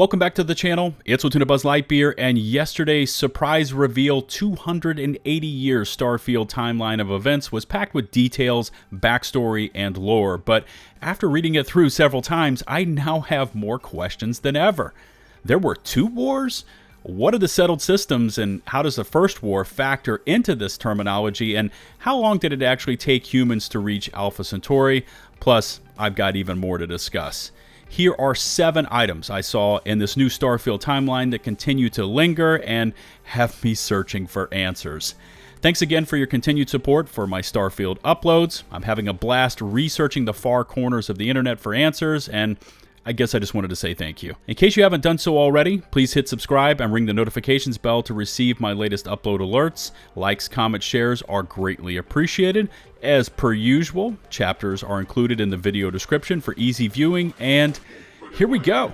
Welcome back to the channel. It's LukeTheDuke, and yesterday's surprise reveal 280 years Starfield timeline of events was packed with details, backstory, and lore, but after reading it through several times, I now have more questions than ever. There were two wars? What are the settled systems, and how does the first war factor into this terminology, and how long did it actually take humans to reach Alpha Centauri? Plus, I've got even more to discuss. Here are 7 items I saw in this new Starfield timeline that continue to linger and have me searching for answers. Thanks again for your continued support for my Starfield uploads. I'm having a blast researching the far corners of the internet for answers, and I guess I just wanted to say thank you. In case you haven't done so already, please hit subscribe and ring the notifications bell to receive my latest upload alerts. Likes, comments, shares are greatly appreciated. As per usual, chapters are included in the video description for easy viewing, and here we go.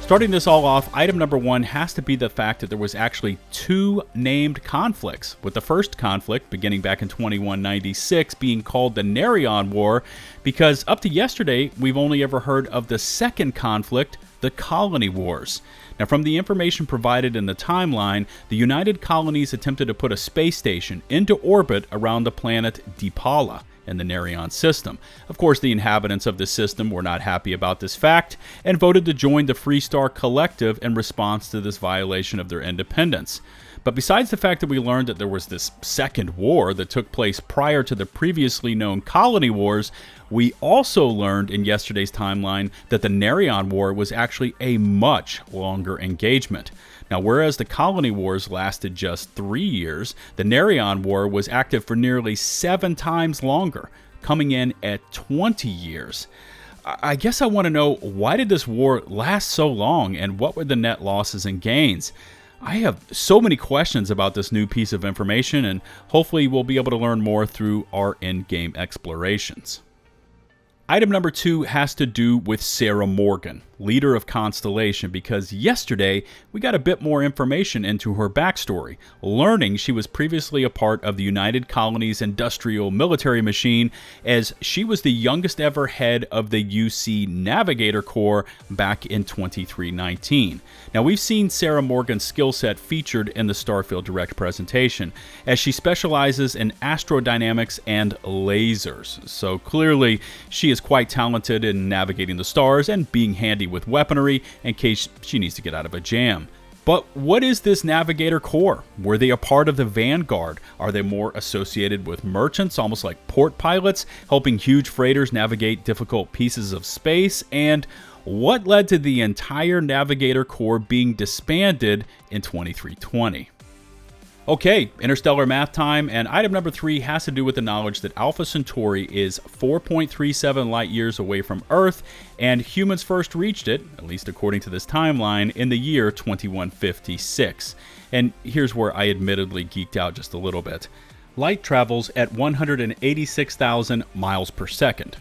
Starting this all off, item number 1 has to be the fact that there was actually 2 named conflicts, with the first conflict beginning back in 2196 being called the Narion War, because up to yesterday we've only ever heard of the second conflict, the Colony Wars. Now, from the information provided in the timeline, the United Colonies attempted to put a space station into orbit around the planet Dipala in the Narion system. Of course, the inhabitants of the system were not happy about this fact and voted to join the Freestar Collective in response to this violation of their independence. But besides the fact that we learned that there was this second war that took place prior to the previously known Colony Wars, we also learned in yesterday's timeline that the Narion War was actually a much longer engagement. Now, whereas the Colony Wars lasted just 3 years, the Narion War was active for nearly 7 times longer, coming in at 20 years. I guess I want to know, why did this war last so long, and what were the net losses and gains? I have so many questions about this new piece of information, and hopefully we'll be able to learn more through our in-game explorations. Item number 2 has to do with Sarah Morgan, leader of Constellation, because yesterday we got a bit more information into her backstory, learning she was previously a part of the United Colonies industrial military machine, as she was the youngest ever head of the UC Navigator Corps back in 2319. Now, we've seen Sarah Morgan's skill set featured in the Starfield Direct presentation, as she specializes in astrodynamics and lasers, so clearly she is quite talented in navigating the stars and being handy with weaponry in case she needs to get out of a jam. But what is this Navigator Corps? Were they a part of the Vanguard? Are they more associated with merchants, almost like port pilots, helping huge freighters navigate difficult pieces of space? And what led to the entire Navigator Corps being disbanded in 2320? Okay, interstellar math time, and item number 3 has to do with the knowledge that Alpha Centauri is 4.37 light years away from Earth, and humans first reached it, at least according to this timeline, in the year 2156. And here's where I admittedly geeked out just a little bit. Light travels at 186,000 miles per second.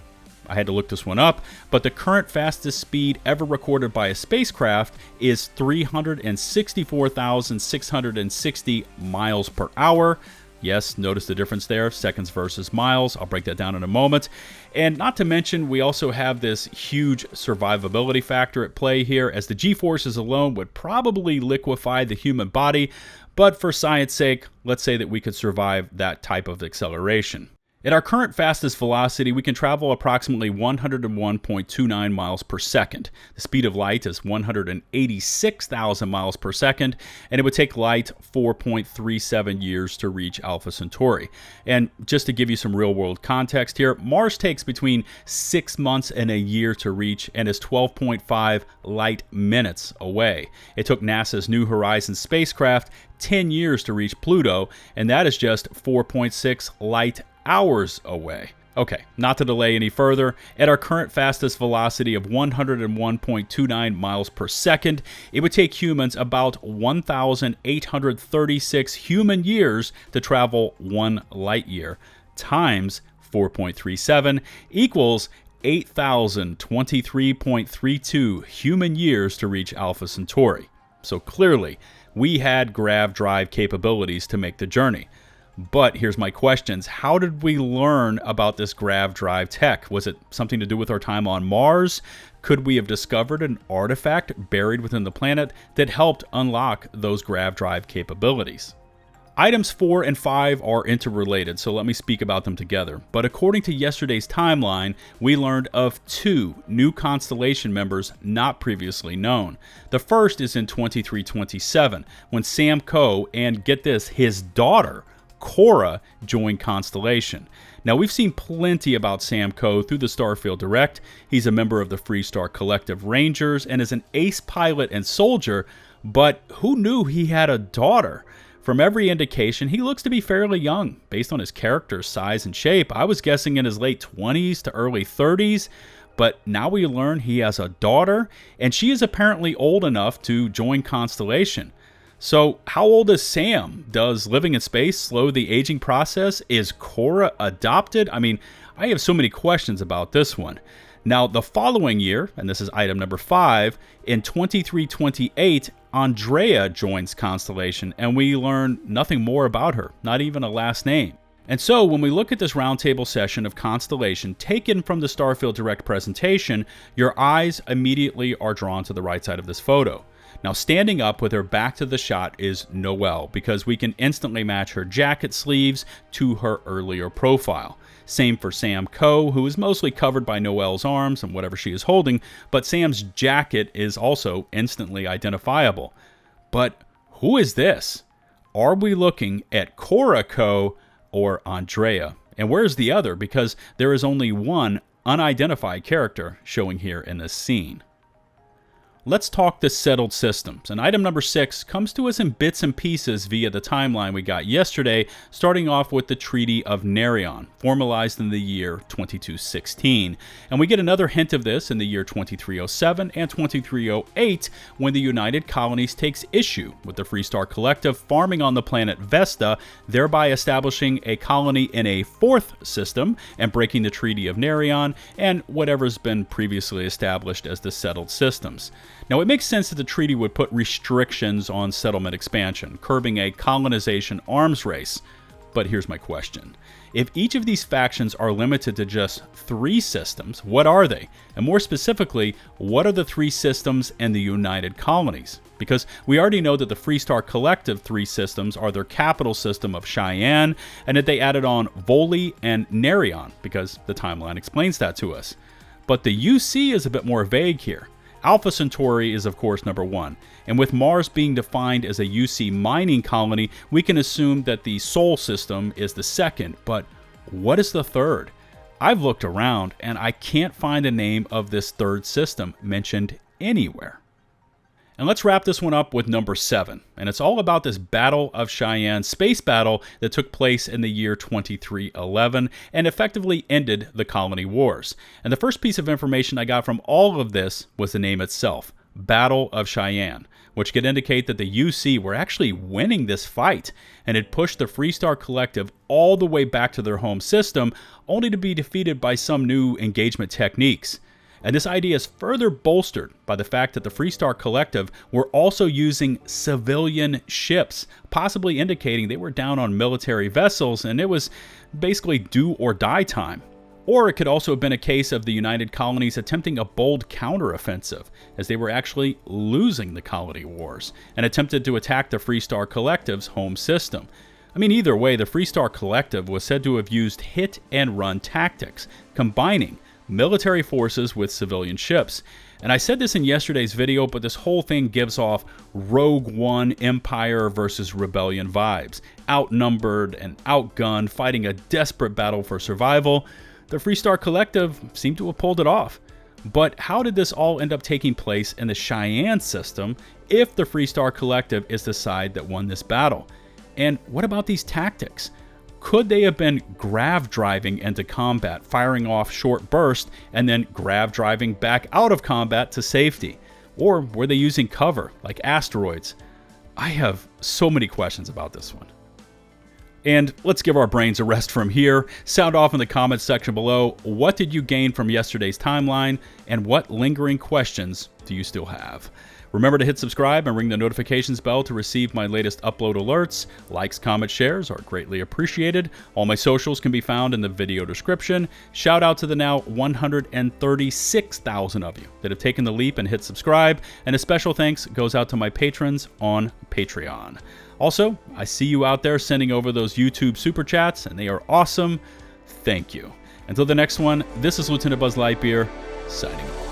I had to look this one up, but the current fastest speed ever recorded by a spacecraft is 364,660 miles per hour. Yes, notice the difference there, seconds versus miles. I'll break that down in a moment. And not to mention, we also have this huge survivability factor at play here, as the G-forces alone would probably liquefy the human body, but for science sake, let's say that we could survive that type of acceleration. At our current fastest velocity, we can travel approximately 101.29 miles per second. The speed of light is 186,000 miles per second, and it would take light 4.37 years to reach Alpha Centauri. And just to give you some real-world context here, Mars takes between 6 months and a year to reach and is 12.5 light minutes away. It took NASA's New Horizons spacecraft 10 years to reach Pluto, and that is just 4.6 light hours away. Okay, not to delay any further, at our current fastest velocity of 101.29 miles per second, it would take humans about 1,836 human years to travel 1 light year, times 4.37 equals 8,023.32 human years to reach Alpha Centauri. So clearly, we had grav drive capabilities to make the journey. But here's my questions. How did we learn about this grav drive tech? Was it something to do with our time on Mars? Could we have discovered an artifact buried within the planet that helped unlock those grav drive capabilities? Items 4 and 5 are interrelated, so let me speak about them together. But according to yesterday's timeline, we learned of 2 new Constellation members not previously known. The first is in 2327, when Sam Coe and, get this, his daughter, Cora, joined Constellation. Now, we've seen plenty about Sam Coe through the Starfield Direct. He's a member of the Freestar Collective Rangers and is an ace pilot and soldier, but who knew he had a daughter? From every indication, he looks to be fairly young. Based on his character, size, and shape, I was guessing in his late 20s to early 30s, but now we learn he has a daughter, and she is apparently old enough to join Constellation. So, how old is Sam? Does living in space slow the aging process? Is Cora adopted? I mean, I have so many questions about this one. Now, the following year, and this is item number 5, in 2328, Andrea joins Constellation, and we learn nothing more about her, not even a last name. And so, when we look at this roundtable session of Constellation taken from the Starfield Direct presentation, your eyes immediately are drawn to the right side of this photo. Now, standing up with her back to the shot is Noelle, because we can instantly match her jacket sleeves to her earlier profile. Same for Sam Coe, who is mostly covered by Noelle's arms and whatever she is holding, but Sam's jacket is also instantly identifiable. But who is this? Are we looking at Cora Coe or Andrea? And where's the other? Because there is only one unidentified character showing here in this scene. Let's talk the settled systems, and item number 6 comes to us in bits and pieces via the timeline we got yesterday, starting off with the Treaty of Narion, formalized in the year 2216, and we get another hint of this in the year 2307 and 2308 when the United Colonies takes issue with the Freestar Collective farming on the planet Vesta, thereby establishing a colony in a 4th system and breaking the Treaty of Narion and whatever's been previously established as the settled systems. Now, it makes sense that the treaty would put restrictions on settlement expansion, curbing a colonization arms race. But here's my question. If each of these factions are limited to just 3 systems, what are they? And more specifically, what are the 3 systems in the United Colonies? Because we already know that the Freestar Collective 3 systems are their capital system of Cheyenne, and that they added on Voli and Narion, because the timeline explains that to us. But the UC is a bit more vague here. Alpha Centauri is of course number 1, and with Mars being defined as a UC mining colony, we can assume that the Sol system is the 2nd, but what is the 3rd? I've looked around and I can't find a name of this 3rd system mentioned anywhere. And let's wrap this one up with number 7, and it's all about this Battle of Cheyenne space battle that took place in the year 2311 and effectively ended the Colony Wars. And the first piece of information I got from all of this was the name itself, Battle of Cheyenne, which could indicate that the UC were actually winning this fight and had pushed the Freestar Collective all the way back to their home system, only to be defeated by some new engagement techniques. And this idea is further bolstered by the fact that the Freestar Collective were also using civilian ships, possibly indicating they were down on military vessels and it was basically do or die time. Or it could also have been a case of the United Colonies attempting a bold counteroffensive, as they were actually losing the Colony Wars and attempted to attack the Freestar Collective's home system. I mean, either way, the Freestar Collective was said to have used hit-and-run tactics, combining military forces with civilian ships. And I said this in yesterday's video, but this whole thing gives off Rogue One Empire versus Rebellion vibes. Outnumbered and outgunned, fighting a desperate battle for survival. The Freestar Collective seemed to have pulled it off. But how did this all end up taking place in the Cheyenne system if the Freestar Collective is the side that won this battle? And what about these tactics? Could they have been grav driving into combat, firing off short bursts, and then grav driving back out of combat to safety? Or were they using cover, like asteroids? I have so many questions about this one. And let's give our brains a rest from here. Sound off in the comments section below. What did you gain from yesterday's timeline, and what lingering questions do you still have? Remember to hit subscribe and ring the notifications bell to receive my latest upload alerts. Likes, comments, shares are greatly appreciated. All my socials can be found in the video description. Shout out to the now 136,000 of you that have taken the leap and hit subscribe, and a special thanks goes out to my patrons on Patreon. Also, I see you out there sending over those YouTube super chats, and they are awesome. Thank you. Until the next one, this is LtBuzzLitebeer, signing off.